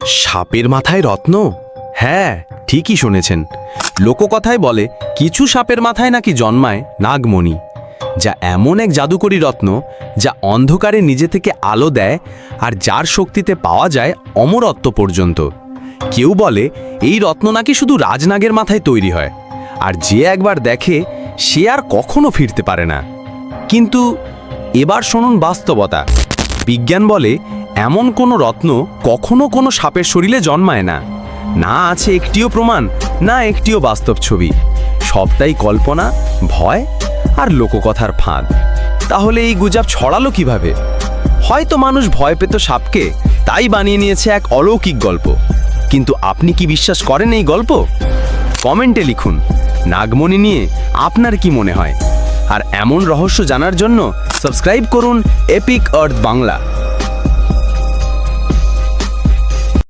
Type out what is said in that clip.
সাপের মাথায় রত্ন? হ্যাঁ, ঠিকই শুনেছেন। লোককথায় বলে কিছু সাপের মাথায় নাকি জন্মায় নাগমণি, যা এমন এক জাদুকরী রত্ন যা অন্ধকারে নিজে থেকে আলো দেয় আর যার শক্তিতে পাওয়া যায় অমরত্ব পর্যন্ত। কেউ বলে এই রত্ন নাকি শুধু রাজনাগের মাথায় তৈরি হয়, আর যে একবার দেখে সে আর কখনো ফিরতে পারে না। কিন্তু এবার শুনুন বাস্তবতা। বিজ্ঞান বলে এমন কোনো রত্ন কখনো কোনো সাপের শরীরে জন্মায় না। না আছে একটিও প্রমাণ, না একটিও বাস্তব ছবি। সবটাই কল্পনা, ভয় আর লোককথার ফাঁদ। তাহলে এই গুজব ছড়ালো কিভাবে? হয়তো মানুষ ভয় পেত সাপকে, তাই বানিয়ে নিয়েছে এক অলৌকিক গল্প। কিন্তু আপনি কি বিশ্বাস করেন এই গল্প? কমেন্টে লিখুন নাগমণি নিয়ে আপনার কি মনে হয়। আর এমন রহস্য জানার জন্য সাবস্ক্রাইব করুন এপিক আর্থ বাংলা।